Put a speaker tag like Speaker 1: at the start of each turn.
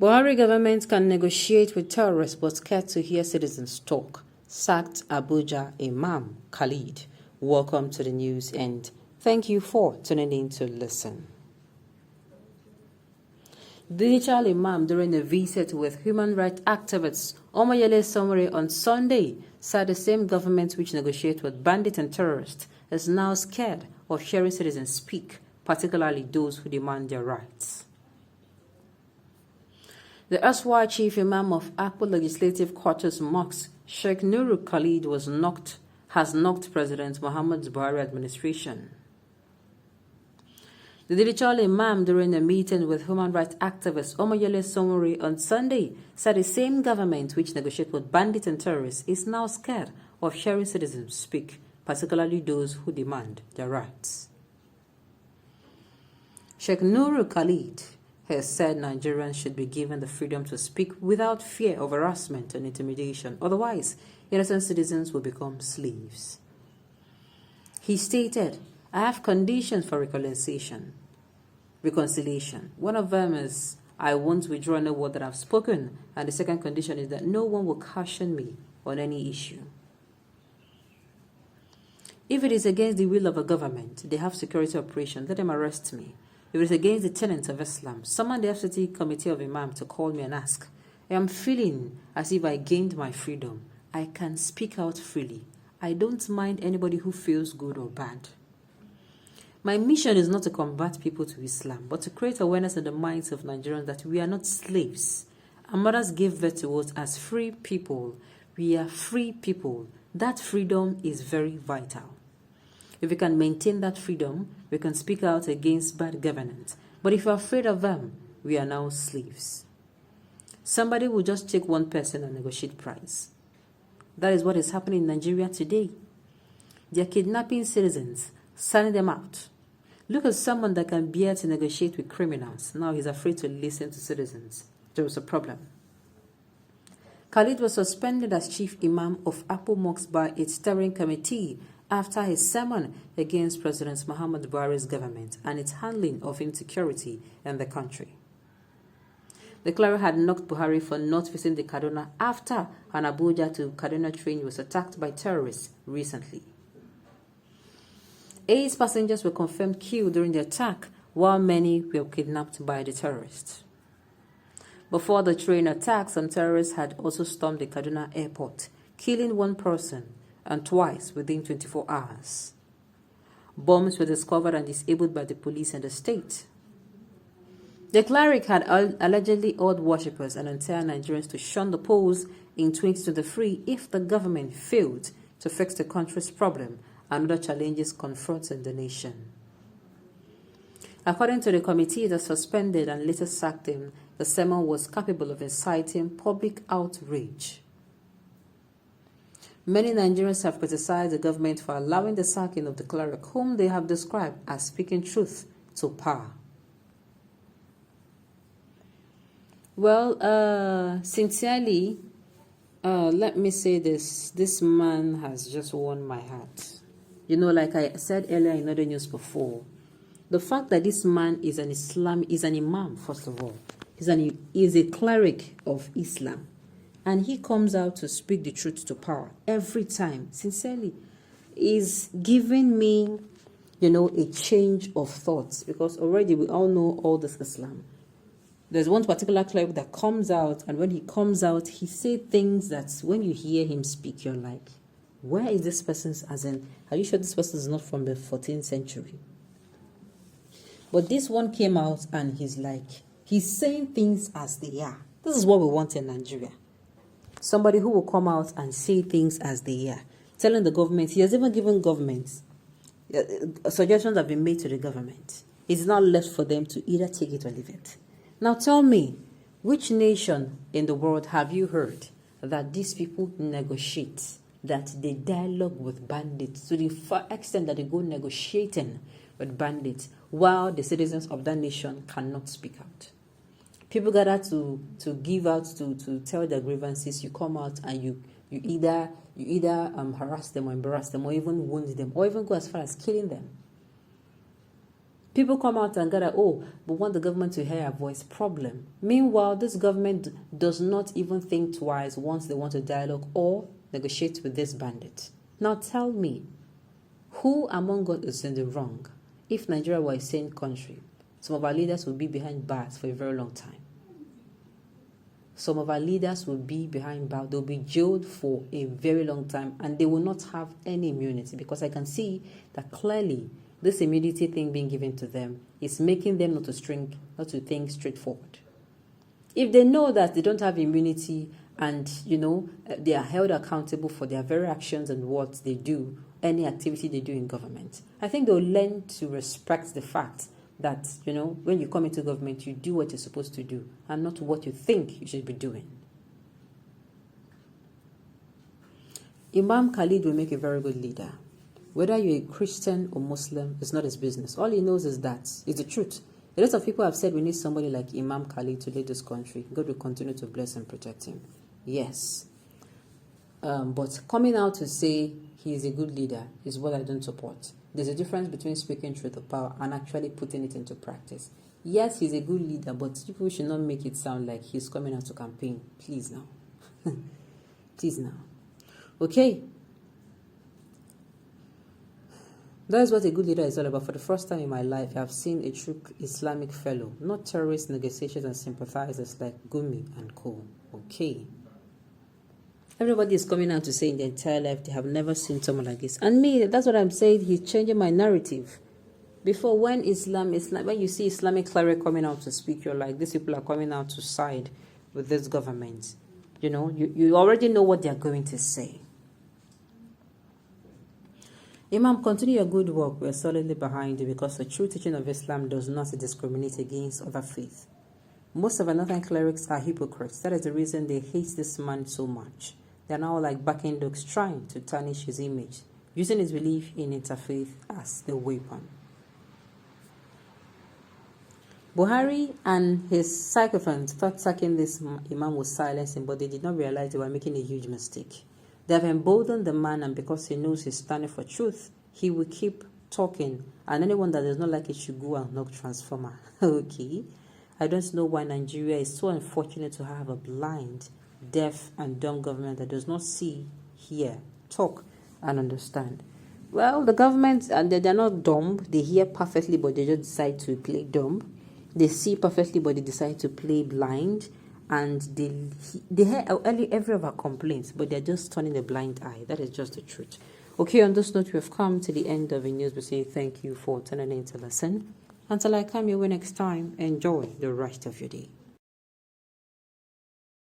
Speaker 1: Buhari government can negotiate with terrorists but scared to hear citizens talk. Sacked Abuja Imam Khalid. Welcome to the news and thank you for tuning in to listen. Digital Imam during a visit with human rights activists Omoyele Somore on Sunday said the same government which negotiates with bandits and terrorists is now scared of hearing citizens speak, particularly those who demand their rights. The erstwhile chief imam of Akpo Legislative Quarters Mosque, Sheikh Nuru Khalid, has knocked President Muhammad Buhari administration. The digital imam during a meeting with human rights activist Omoyele Somore on Sunday said the same government which negotiates with bandits and terrorists is now scared of hearing citizens speak, particularly those who demand their rights. Sheikh Nuru Khalid has said Nigerians should be given the freedom to speak without fear of harassment and intimidation. Otherwise, innocent citizens will become slaves. He stated, I have conditions for reconciliation. One of them is, I won't withdraw any word that I've spoken. And the second condition is that no one will caution me on any issue. If it is against the will of a government, they have security operation, let them arrest me. If it is against the tenets of Islam, summon the FCT Committee of Imam to call me and ask, I am feeling as if I gained my freedom. I can speak out freely. I don't mind anybody who feels good or bad. My mission is not to convert people to Islam, but to create awareness in the minds of Nigerians that we are not slaves. Our mothers gave birth to us as free people. We are free people. That freedom is very vital. If we can maintain that freedom, we can speak out against bad governance. But if we're afraid of them, we are now slaves. Somebody will just take one person and negotiate price. That is what is happening in Nigeria today. They are kidnapping citizens, selling them out. Look at someone that can bear to negotiate with criminals. Now he's afraid to listen to citizens. There was a problem. Khalid was suspended as chief imam of Akpo Mosque by its steering committee after his sermon against President Muhammad Buhari's government and its handling of insecurity in the country. The cleric had knocked Buhari for not visiting the Kaduna after an Abuja to Kaduna train was attacked by terrorists recently. 8 passengers were confirmed killed during the attack, while many were kidnapped by the terrorists. Before the train attack, some terrorists had also stormed the Kaduna airport, killing 1 person and twice within 24 hours. Bombs were discovered and disabled by the police and the state. The cleric had allegedly urged worshippers and entire Nigerians to shun the polls in 2023 if the government failed to fix the country's problem and other challenges confronting the nation. According to the committee that suspended and later sacked him, the sermon was capable of inciting public outrage. Many Nigerians have criticized the government for allowing the sacking of the cleric, whom they have described as speaking truth to power. Well, sincerely, let me say this. This man has just won my heart. You know, like I said earlier in other news before, the fact that this man is an imam, first of all, is a cleric of Islam. And he comes out to speak the truth to power every time, sincerely, is giving me, a change of thoughts. Because already we all know all this Islam. There's one particular cleric that comes out, and when he comes out, he says things that when you hear him speak, you're like, where is this person's, are you sure this person is not from the 14th century? But this one came out and he's saying things as they are. This is what we want in Nigeria. Somebody who will come out and say things as they are, telling the government. He has even given governments suggestions have been made to the government. It's not left for them to either take it or leave it. Now tell me, which nation in the world have you heard that these people negotiate, that they dialogue with bandits to the far extent that they go negotiating with bandits while the citizens of that nation cannot speak out? People gather to give out, to tell their grievances. You come out and you either harass them or embarrass them or even wound them or even go as far as killing them. People come out and gather, oh, we want the government to hear our voice. Problem. Meanwhile, this government does not even think twice once they want to dialogue or negotiate with this bandit. Now tell me, who among us is in the wrong? If Nigeria were a sane country, some of our leaders would be behind bars for a very long time. Some of our leaders will be behind bars. They'll be jailed for a very long time, and they will not have any immunity, because I can see that clearly this immunity thing being given to them is making them not to think straightforward. If they know that they don't have immunity and, they are held accountable for their very actions and what they do, any activity they do in government, I think they'll learn to respect the fact that, when you come into government, you do what you're supposed to do and not what you think you should be doing. Imam Khalid will make a very good leader. Whether you're a Christian or Muslim, it's not his business. All he knows is that it's the truth. A lot of people have said we need somebody like Imam Khalid to lead this country. God will continue to bless and protect him. Yes. But coming out to say he is a good leader is what I don't support. There's a difference between speaking truth of power and actually putting it into practice. Yes, he's a good leader, but people should not make it sound like he's coming out to campaign. Please now. Please now. Okay. That is what a good leader is all about. For the first time in my life, I have seen a true Islamic fellow, not terrorist negotiators and sympathizers like Gumi and co. Okay. Everybody is coming out to say in their entire life they have never seen someone like this. And me, that's what I'm saying. He's changing my narrative. Before, when when you see Islamic cleric coming out to speak, you're like, these people are coming out to side with this government. You already know what they're going to say. Imam, continue your good work. We are solidly behind you, because the true teaching of Islam does not discriminate against other faiths. Most of our northern clerics are hypocrites. That is the reason they hate this man so much. They are now like backing dogs trying to tarnish his image, using his belief in interfaith as the weapon. Buhari and his sycophants thought sacking this Imam was silencing, but they did not realize they were making a huge mistake. They have emboldened the man, and because he knows he's standing for truth, he will keep talking, and anyone that does not like it should go and knock transformer. Okay. I don't know why Nigeria is so unfortunate to have a blind, deaf, and dumb government that does not see, hear, talk, and understand. Well, the government, they're not dumb. They hear perfectly, but they just decide to play dumb. They see perfectly, but they decide to play blind. And they hear every of our complaints, but they're just turning a blind eye. That is just the truth. Okay, on this note, we have come to the end of the news. We say thank you for tuning in to listen. Until I come your way next time, enjoy the rest of your day.